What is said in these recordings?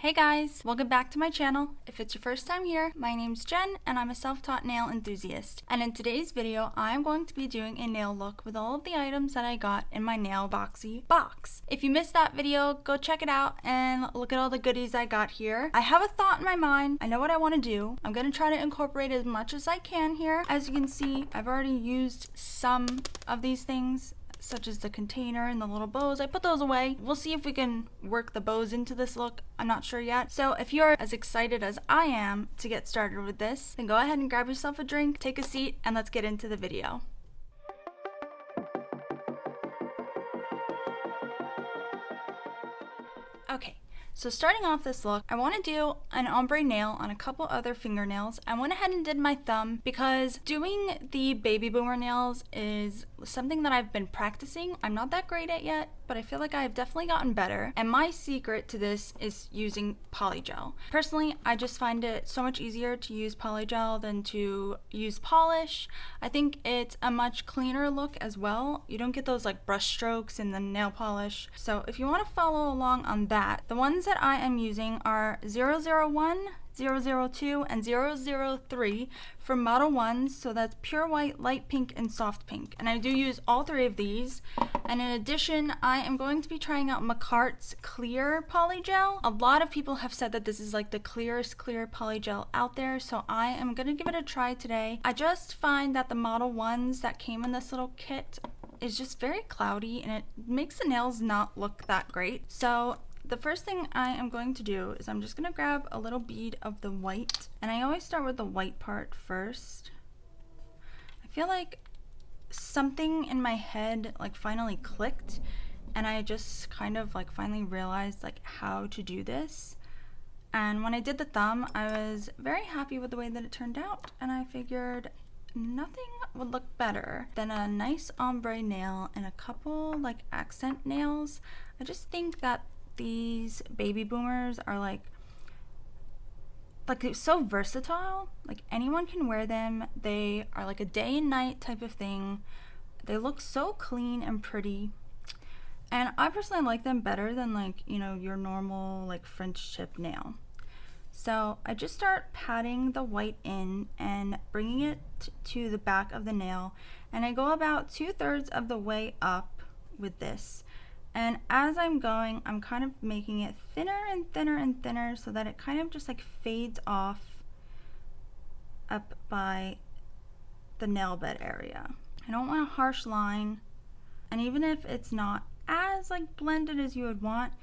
Hey guys, welcome back to my channel. If it's your first time here, my name's Jen and I'm a self-taught nail enthusiast. And in today's video, I'm going to be doing a nail look with all of the items that I got in my Nailboxy box. If you missed that video, go check it out and look at all the goodies I got here. I have a thought in my mind. I know what I want to do. I'm going to try to incorporate as much as I can here. As you can see, I've already used some of these things, such as the container and the little bows. I put those away. We'll see if we can work the bows into this look. I'm not sure yet. So if you're as excited as I am to get started with this, then go ahead and grab yourself a drink, take a seat, and let's get into the video. Okay. So starting off this look, I want to do an ombre nail on a couple other fingernails. I went ahead and did my thumb because doing the Babyboomer nails is something that I've been practicing. I'm not that great at yet, but I feel like I've definitely gotten better. And my secret to this is using polygel. Personally, I just find it so much easier to use polygel than to use polish. I think it's a much cleaner look as well. You don't get those like brush strokes in the nail polish. So if you want to follow along on that, the ones that I am using are 001, 002, and 003 for Model 1s, so that's pure white, light pink, and soft pink. And I do use all three of these. And in addition, I am going to be trying out Makartt's clear polygel. A lot of people have said that this is like the clearest clear polygel out there, so I am going to give it a try today. I just find that the Model 1s that came in this little kit is just very cloudy, and it makes the nails not look that great. So the first thing I am going to do is I'm just going to grab a little bead of the white, and I always start with the white part first. I feel like something in my head like finally clicked, and I just kind of like finally realized like how to do this. And when I did the thumb, I was very happy with the way that it turned out, and I figured nothing would look better than a nice ombre nail and a couple like accent nails. I just think that these Babyboomers are like so versatile. Like anyone can wear them. They are like a day and night type of thing. They look so clean and pretty, and I personally like them better than like, you know, your normal like French tip nail. So I just start patting the white in and bringing it to the back of the nail, and I go about 2/3 of the way up with this. And as I'm going, I'm kind of making it thinner and thinner and thinner so that it kind of just like fades off up by the nail bed area. I don't want a harsh line, and even if it's not as like blended as you would want,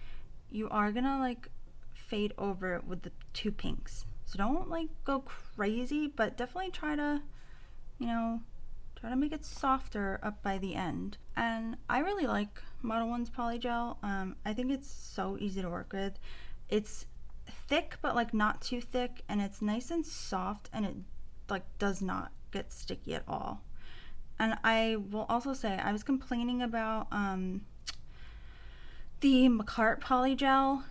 you are gonna like fade over it with the two pinks. So don't like go crazy, but definitely try to, you know, try to make it softer up by the end. And I really like Model 1's polygel. I think it's so easy to work with. It's thick, but like not too thick, and it's nice and soft, and it like does not get sticky at all. And I will also say, I was complaining about the Makartt polygel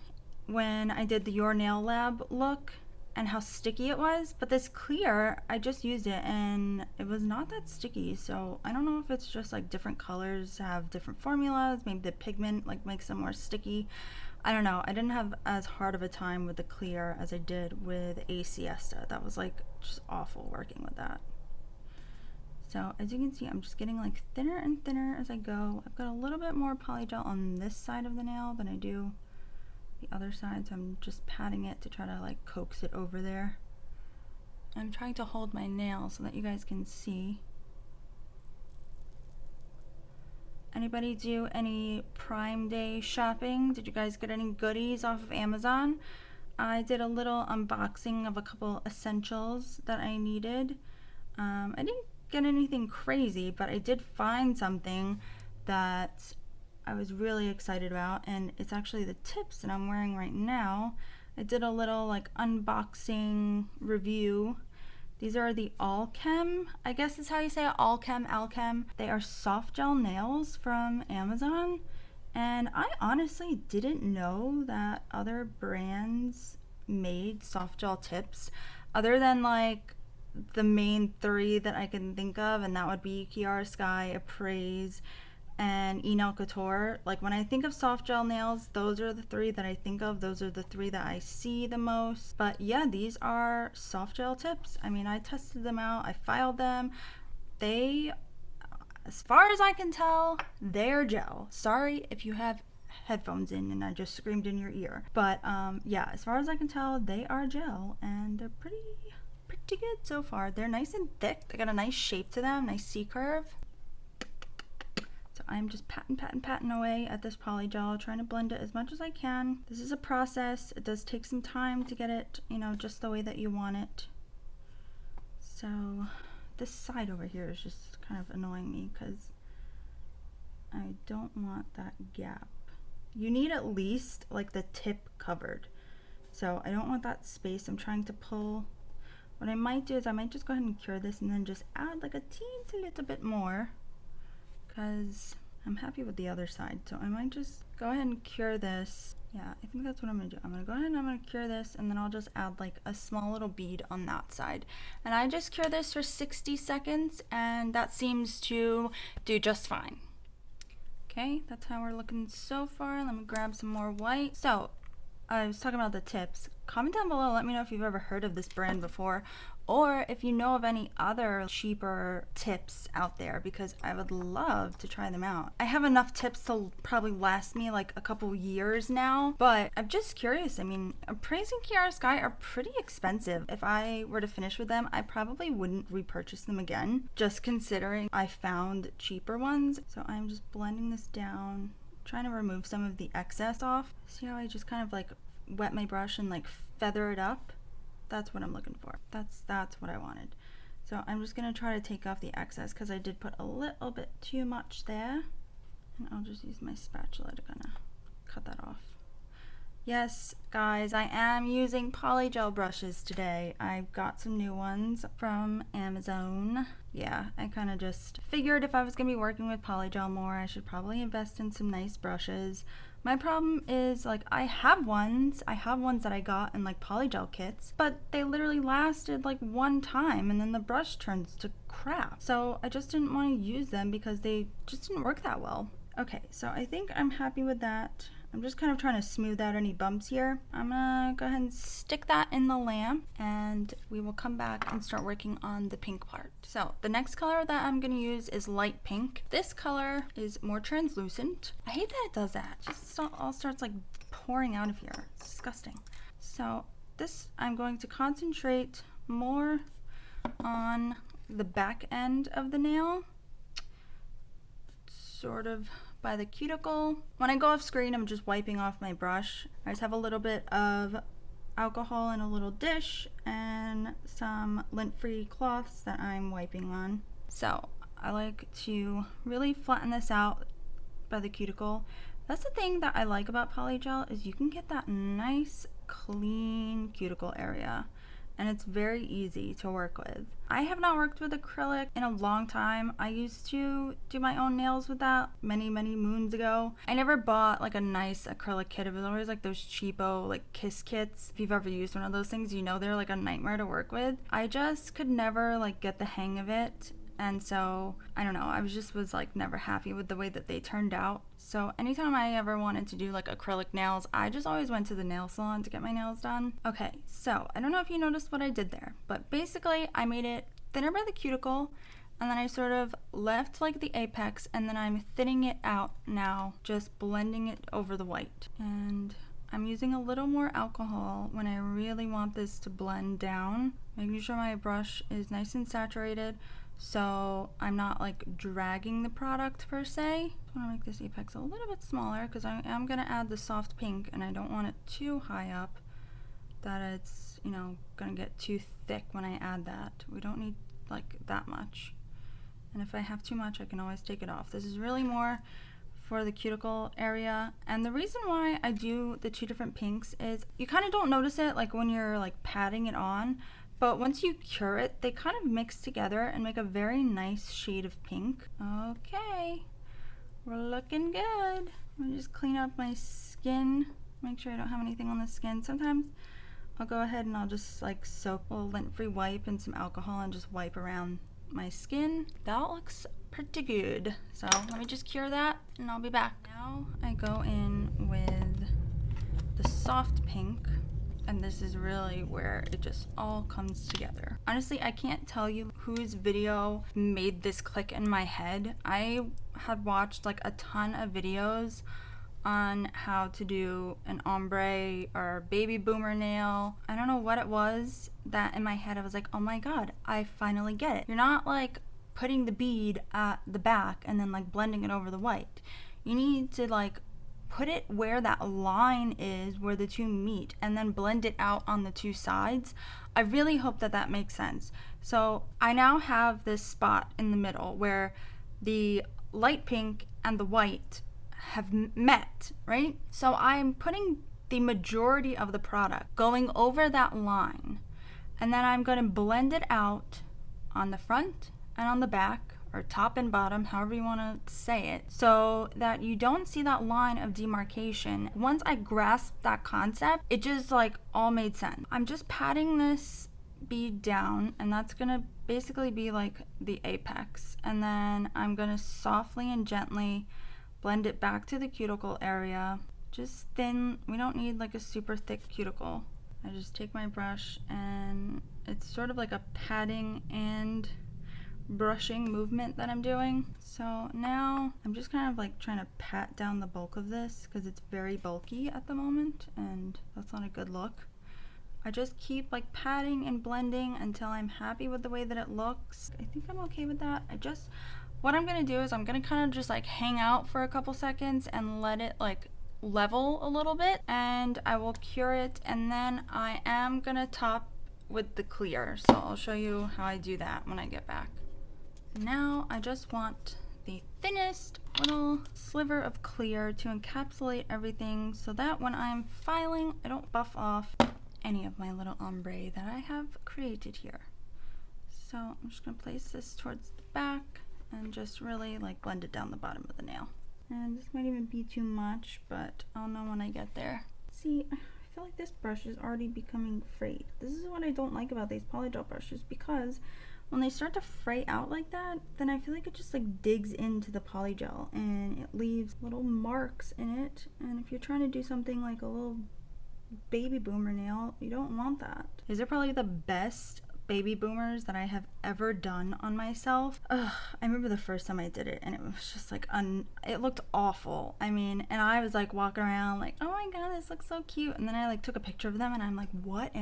when I did the Your Nail Lab look and how sticky it was, but this clear, I just used it and it was not that sticky. So I don't know if it's just like different colors have different formulas, maybe the pigment like makes them more sticky. I don't know. I didn't have as hard of a time with the clear as I did with a Siesta. That was like just awful working with that. So as you can see, I'm just getting like thinner and thinner as I go. I've got a little bit more polygel on this side of the nail than I do the other side, so I'm just patting it to try to like coax it over there. I'm trying to hold my nail so that you guys can see. Anybody do any Prime Day shopping? Did you guys get any goodies off of Amazon? I did a little unboxing of a couple essentials that I needed. I didn't get anything crazy, but I did find something that I was really excited about, and it's actually the tips that I'm wearing right now. I did a little like unboxing review. These are the Alchem, I guess is how you say it, Alchem. They are soft gel nails from Amazon, and I honestly didn't know that other brands made soft gel tips other than like the main three that I can think of, and that would be Chiara Sky, Appraise, and E Nail Couture. Like when I think of soft gel nails, those are the three that I think of. Those are the three that I see the most. But yeah, these are soft gel tips. I mean, I tested them out, I filed them. They, as far as I can tell, they're gel. Sorry if you have headphones in and I just screamed in your ear. But yeah, as far as I can tell, they are gel and they're pretty good so far. They're nice and thick. They got a nice shape to them, nice C curve. So I'm just patting away at this polygel, trying to blend it as much as I can. This is a process. It does take some time to get it, you know, just the way that you want it. So this side over here is just kind of annoying me because I don't want that gap. You need at least like the tip covered. So I don't want that space. I'm trying to pull. What I might do is I might just go ahead and cure this and then just add like a teensy little bit more because I'm happy with the other side. So I might just go ahead and cure this. Yeah, I think that's what I'm gonna do. I'm gonna go ahead and I'm gonna cure this and then I'll just add like a small little bead on that side. And I just cure this for 60 seconds and that seems to do just fine. Okay, that's how we're looking so far. Let me grab some more white. So, I was talking about the tips. Comment down below, let me know if you've ever heard of this brand before or if you know of any other cheaper tips out there because I would love to try them out. I have enough tips to probably last me like a couple years now, but I'm just curious. I mean, Appraise and Kiara Sky are pretty expensive. If I were to finish with them, I probably wouldn't repurchase them again, just considering I found cheaper ones. So I'm just blending this down, trying to remove some of the excess off. See how I just kind of like wet my brush and like feather it up? That's what I'm looking for. That's what I wanted. So I'm just gonna try to take off the excess because I did put a little bit too much there. And I'll just use my spatula to kind of cut that off. Yes, guys, I am using polygel brushes today. I've got some new ones from Amazon. Yeah, I kind of just figured if I was gonna be working with polygel more, I should probably invest in some nice brushes. My problem is like I have ones that I got in like polygel kits, but they literally lasted like one time and then the brush turns to crap. So I just didn't want to use them because they just didn't work that well. Okay, so I think I'm happy with that. I'm just kind of trying to smooth out any bumps here. I'm gonna go ahead and stick that in the lamp and we will come back and start working on the pink part. So the next color that I'm gonna use is light pink. This color is more translucent. I hate that it does that. It just all starts like pouring out of here. It's disgusting. So this, I'm going to concentrate more on the back end of the nail, sort of by the cuticle. When I go off screen, I'm just wiping off my brush. I just have a little bit of alcohol in a little dish and some lint-free cloths that I'm wiping on. So I like to really flatten this out by the cuticle. That's the thing that I like about polygel is you can get that nice clean cuticle area and it's very easy to work with. I have not worked with acrylic in a long time. I used to do my own nails with that many moons ago. I never bought like a nice acrylic kit. It was always like those cheapo like kiss kits. If you've ever used one of those things, you know they're like a nightmare to work with. I just could never like get the hang of it. And so, I don't know, I was like never happy with the way that they turned out. So anytime I ever wanted to do like acrylic nails, I just always went to the nail salon to get my nails done. Okay, so I don't know if you noticed what I did there, but basically I made it thinner by the cuticle and then I sort of left like the apex and then I'm thinning it out now, just blending it over the white. And I'm using a little more alcohol when I really want this to blend down, making sure my brush is nice and saturated so I'm not like dragging the product per se. I want to make this apex a little bit smaller because I am going to add the soft pink and I don't want it too high up that it's, you know, going to get too thick when I add that. We don't need like that much. And if I have too much, I can always take it off. This is really more for the cuticle area. And the reason why I do the two different pinks is you kind of don't notice it like when you're like patting it on, but once you cure it, they kind of mix together and make a very nice shade of pink. Okay, we're looking good. Let me just clean up my skin, make sure I don't have anything on the skin. Sometimes I'll go ahead and I'll just like soak a little lint-free wipe and some alcohol and just wipe around my skin. That looks pretty good. So let me just cure that and I'll be back. Now I go in with the soft pink, and this is really where it just all comes together. Honestly, I can't tell you whose video made this click in my head. I had watched like a ton of videos on how to do an ombre or Babyboomer nail. I don't know what it was that in my head I was like, oh my god, I finally get it. You're not like putting the bead at the back and then like blending it over the white. You need to like put it where that line is, where the two meet, and then blend it out on the two sides. I really hope that that makes sense. So I now have this spot in the middle where the light pink and the white have met, right? So I'm putting the majority of the product going over that line, and then I'm going to blend it out on the front and on the back, or top and bottom, however you want to say it, so that you don't see that line of demarcation. Once I grasped that concept, it just like all made sense. I'm just patting this bead down, and that's gonna basically be like the apex, and then I'm gonna softly and gently blend it back to the cuticle area. Just thin, we don't need like a super thick cuticle. I just take my brush, and it's sort of like a patting and brushing movement that I'm doing. So now I'm just kind of like trying to pat down the bulk of this because it's very bulky at the moment, and that's not a good look. I just keep like patting and blending until I'm happy with the way that it looks. I think I'm okay with that. What I'm gonna do is I'm gonna kind of just like hang out for a couple seconds and let it like level a little bit, and I will cure it, and then I am gonna top with the clear. So I'll show you how I do that when I get back. Now I just want the thinnest little sliver of clear to encapsulate everything so that when I'm filing, I don't buff off any of my little ombre that I have created here. So I'm just gonna place this towards the back and just really like blend it down the bottom of the nail. And this might even be too much, but I'll know when I get there. See, I feel like this brush is already becoming frayed. This is what I don't like about these polygel brushes, because when they start to fray out like that, then I feel like it just like digs into the polygel and it leaves little marks in it. And if you're trying to do something like a little Babyboomer nail, you don't want that. These are probably the best Babyboomers that I have ever done on myself. Ugh, I remember the first time I did it, and it was just like it looked awful. I mean, and I was like walking around like, oh my god, this looks so cute. And then I like took a picture of them, and I'm like, what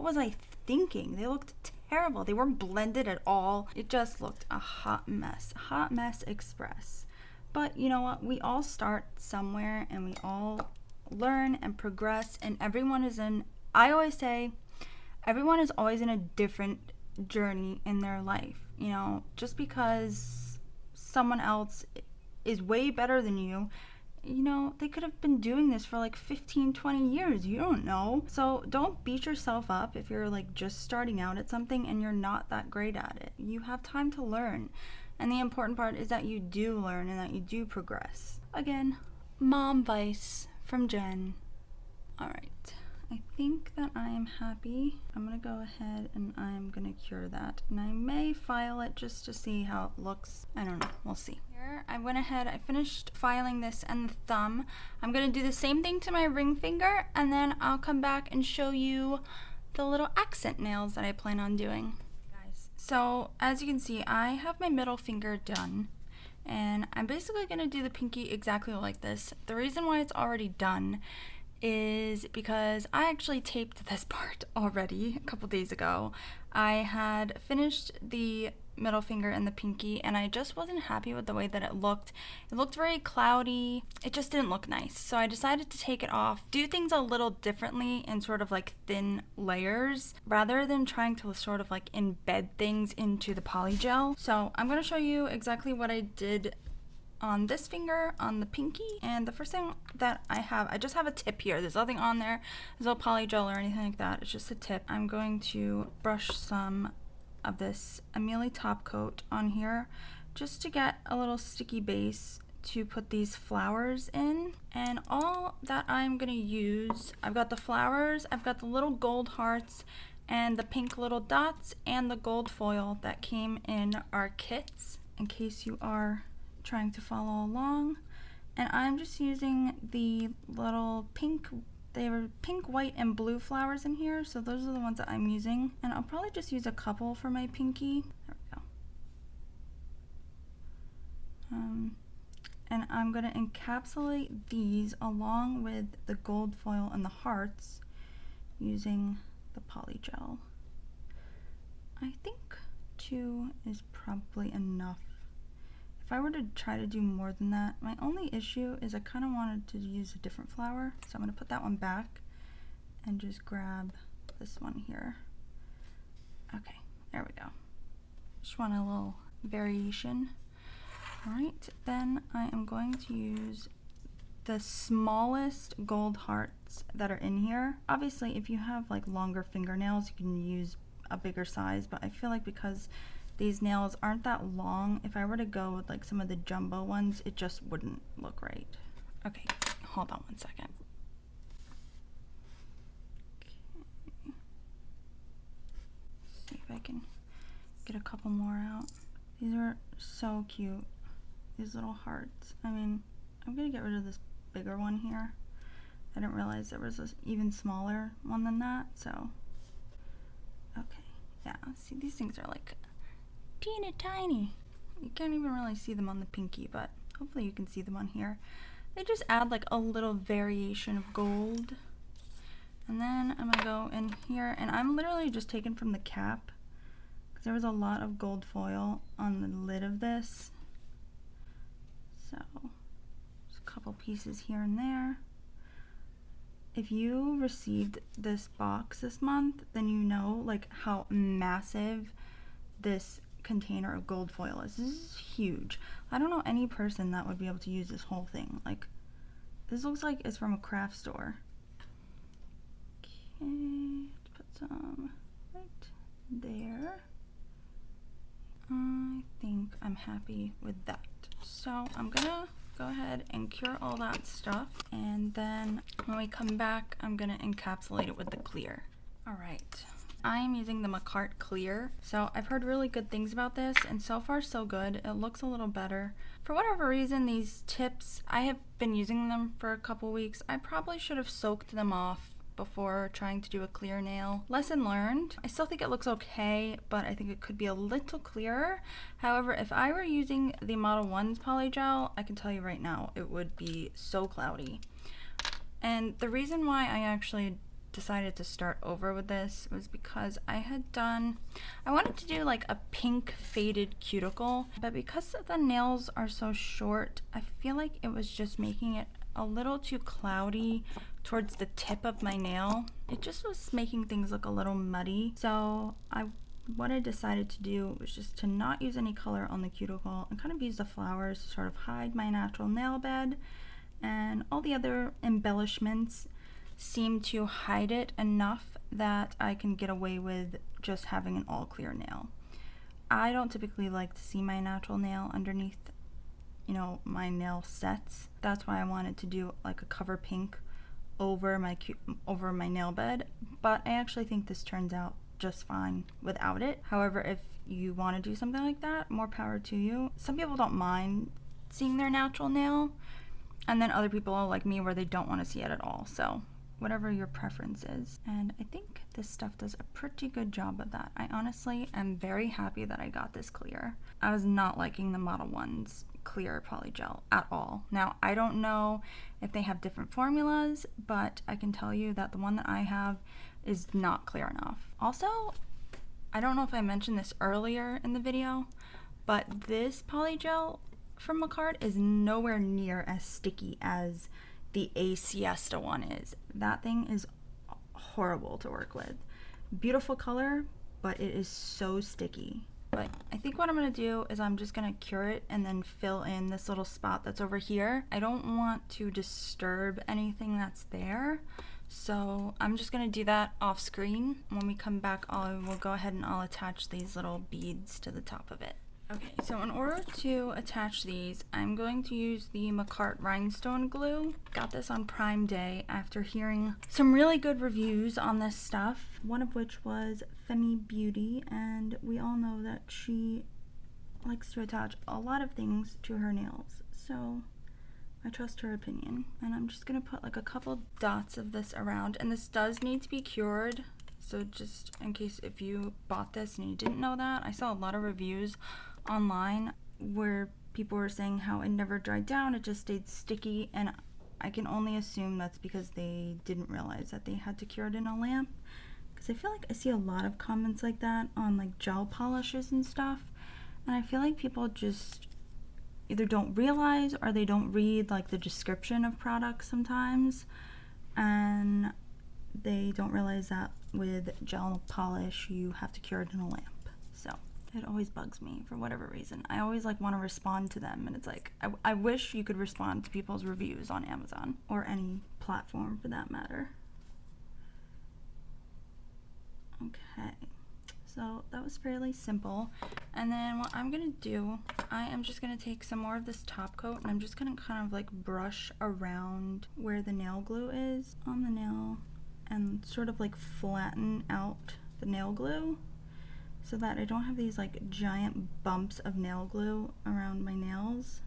was I thinking? They looked terrible. They weren't blended at all. It just looked a hot mess express. But you know what? We all start somewhere, and we all learn and progress, and I always say, everyone is always in a different journey in their life. You know, just because someone else is way better than you, you know, they could have been doing this for like 15, 20 years. You don't know. So don't beat yourself up if you're like just starting out at something and you're not that great at it. You have time to learn. And the important part is that you do learn and that you do progress. Again, mom advice from Jen. All right. I think that I am happy. I'm gonna go ahead and I'm gonna cure that, and I may file it just to see how it looks. I don't know, we'll see. Here I went ahead, I finished filing this and the thumb. I'm gonna do the same thing to my ring finger, and then I'll come back and show you the little accent nails that I plan on doing. Guys, so as you can see, I have my middle finger done, and I'm basically gonna do the pinky exactly like this. The reason why it's already done is because I actually taped this part already a couple days ago. I had finished the middle finger and the pinky, and I just wasn't happy with the way that it looked. It looked very cloudy. It just didn't look nice. So I decided to take it off, do things a little differently in sort of like thin layers, rather than trying to sort of like embed things into the polygel. So I'm going to show you exactly what I did on this finger, on the pinky. And the first thing that I just have a tip here. There's nothing on there. There's no polygel or anything like that. It's just a tip. I'm going to brush some of this Amelie top coat on here just to get a little sticky base to put these flowers in. And all that I'm gonna use, I've got the flowers, I've got the little gold hearts, and the pink little dots, and the gold foil that came in our kits. in case you are trying to follow along. And I'm just using the little pink, they were pink, white, and blue flowers in here, so those are the ones that I'm using. And I'll probably just use a couple for my pinky. There we go. And I'm going to encapsulate these along with the gold foil and the hearts using the poly gel. I think 2 is probably enough. If I were to try to do more than that, my only issue is I kind of wanted to use a different flower, so I'm going to put that one back and just grab this one here. Okay, there we go. Just want a little variation. Alright, then I am going to use the smallest gold hearts that are in here. Obviously, if you have like longer fingernails, you can use a bigger size, but I feel like because these nails aren't that long, if I were to go with like some of the jumbo ones, it just wouldn't look right. Okay, hold on one second. Okay. See if I can get a couple more out. These are so cute. These little hearts. I mean, I'm gonna get rid of this bigger one here. I didn't realize there was an even smaller one than that, so. Okay, yeah, see, these things are like teeny tiny. You can't even really see them on the pinky, but hopefully you can see them on here. They just add like a little variation of gold. And then I'm gonna go in here, and I'm literally just taking from the cap, because there was a lot of gold foil on the lid of this. So, just a couple pieces here and there. If you received this box this month, then you know like how massive this container of gold foil is. This is huge. I don't know any person that would be able to use this whole thing. Like, this looks like it's from a craft store. Okay, let's put some right there. I think I'm happy with that. So I'm gonna go ahead and cure all that stuff, and then when we come back, I'm gonna encapsulate it with the clear. All right, I'm using the Macart Clear. So I've heard really good things about this, and so far so good. It looks a little better. For whatever reason, these tips, I have been using them for a couple weeks. I probably should have soaked them off before trying to do a clear nail. Lesson learned. I still think it looks okay, but I think it could be a little clearer. However, if I were using the Model 1's poly gel, I can tell you right now, it would be so cloudy. And the reason why I actually decided to start over with this was because I wanted to do like a pink faded cuticle, but because the nails are so short, I feel like it was just making it a little too cloudy towards the tip of my nail. It just was making things look a little muddy. So what I decided to do was just to not use any color on the cuticle and kind of use the flowers to sort of hide my natural nail bed, and all the other embellishments seem to hide it enough that I can get away with just having an all clear nail. I don't typically like to see my natural nail underneath, you know, my nail sets. That's why I wanted to do like a cover pink over my nail bed, but I actually think this turns out just fine without it. However, if you want to do something like that, more power to you. Some people don't mind seeing their natural nail, and then other people are like me where they don't want to see it at all. So whatever your preference is. And I think this stuff does a pretty good job of that. I honestly am very happy that I got this clear. I was not liking the Model 1's clear poly gel at all. Now, I don't know if they have different formulas, but I can tell you that the one that I have is not clear enough. Also, I don't know if I mentioned this earlier in the video, but this poly gel from Macart is nowhere near as sticky as the A Siesta one is. That thing is horrible to work with. Beautiful color, but it is so sticky. But I think what I'm gonna do is I'm just gonna cure it and then fill in this little spot that's over here. I don't want to disturb anything that's there, so I'm just gonna do that off screen. When we come back, I will go ahead and I'll attach these little beads to the top of it. Okay, so in order to attach these, I'm going to use the Macart Rhinestone glue. Got this on Prime Day after hearing some really good reviews on this stuff, one of which was Femi Beauty, and we all know that she likes to attach a lot of things to her nails, so I trust her opinion. And I'm just gonna put like a couple dots of this around, and this does need to be cured. So just in case if you bought this and you didn't know that, I saw a lot of reviews online where people were saying how it never dried down, it just stayed sticky, and I can only assume that's because they didn't realize that they had to cure it in a lamp. Because I feel like I see a lot of comments like that on like gel polishes and stuff, and I feel like people just either don't realize or they don't read like the description of products sometimes, and they don't realize that with gel polish you have to cure it in a lamp. So it always bugs me for whatever reason. I always like want to respond to them, and it's like I wish you could respond to people's reviews on Amazon or any platform for that matter. Okay, so that was fairly simple. And then what I'm gonna do, I am just gonna take some more of this top coat, and I'm just gonna kind of like brush around where the nail glue is on the nail and sort of like flatten out the nail glue so that I don't have these like giant bumps of nail glue around my nails.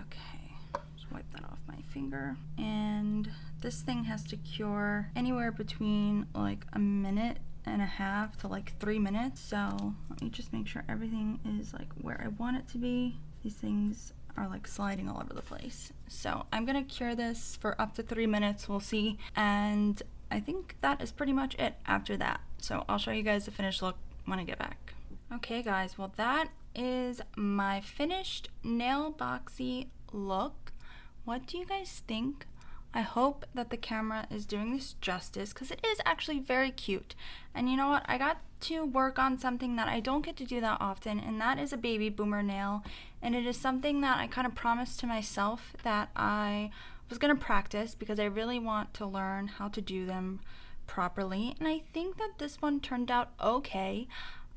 Okay, just wipe that off my finger. And this thing has to cure anywhere between like a minute and a half to like 3 minutes. So let me just make sure everything is like where I want it to be. These things are like sliding all over the place. So I'm gonna cure this for up to 3 minutes, we'll see. And I think that is pretty much it after that. So I'll show you guys the finished look when I get back. Okay guys, well that is my finished Nailboxy look. What do you guys think? I hope that the camera is doing this justice, because it is actually very cute. And you know what? I got to work on something that I don't get to do that often, and that is a Babyboomer nail. And it is something that I kind of promised to myself that I was going to practice, because I really want to learn how to do them properly. And I think that this one turned out okay.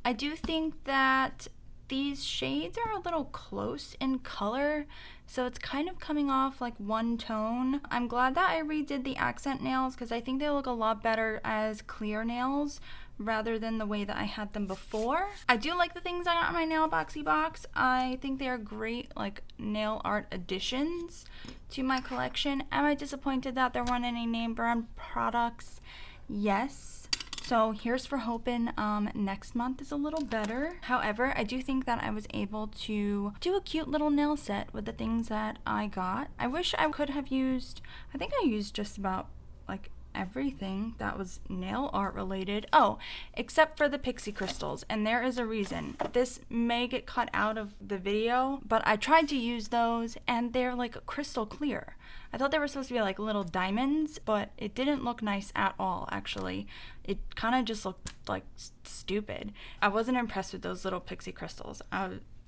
I do think that these shades are a little close in color, so it's kind of coming off like one tone. I'm glad that I redid the accent nails, because I think they look a lot better as clear nails rather than the way that I had them before. I do like the things I got in my Nailboxy box. I think they are great like nail art additions to my collection. Am I disappointed that there weren't any name brand products? Yes. So here's for hoping next month is a little better. However, I do think that I was able to do a cute little nail set with the things that I got. I wish I could have used, I think I used just about like everything that was nail art related. Oh, except for the pixie crystals, and there is a reason. This may get cut out of the video, but I tried to use those and they're like crystal clear. I thought they were supposed to be like little diamonds, but it didn't look nice at all, actually. It kind of just looked like stupid. I wasn't impressed with those little pixie crystals.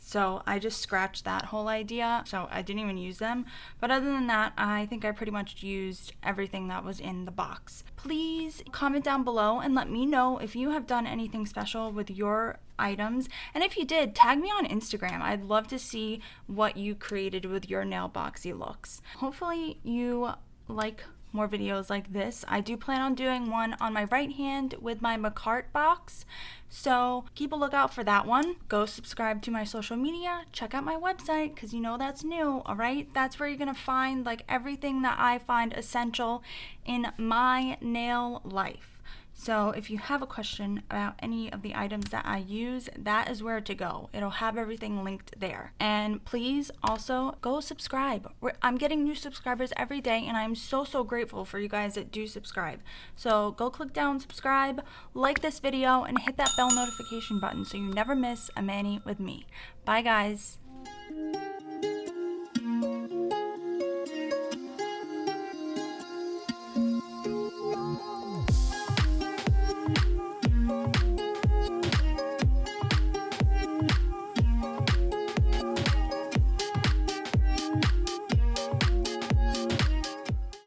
So I just scratched that whole idea, so I didn't even use them. But other than that, I think I pretty much used everything that was in the box. Please comment down below and let me know if you have done anything special with your items. And if you did, tag me on Instagram. I'd love to see what you created with your Nailboxy looks. Hopefully you like more videos like this. I do plan on doing one on my right hand with my McCart box, so keep a lookout for that one. Go subscribe to my social media, check out my website, because you know that's new, alright? That's where you're gonna find like everything that I find essential in my nail life. So if you have a question about any of the items that I use, that is where to go. It'll have everything linked there. And please also go subscribe. I'm getting new subscribers every day, and I'm so grateful for you guys that do subscribe. So go click down, subscribe, like this video, and hit that bell notification button so you never miss a mani with me. Bye guys.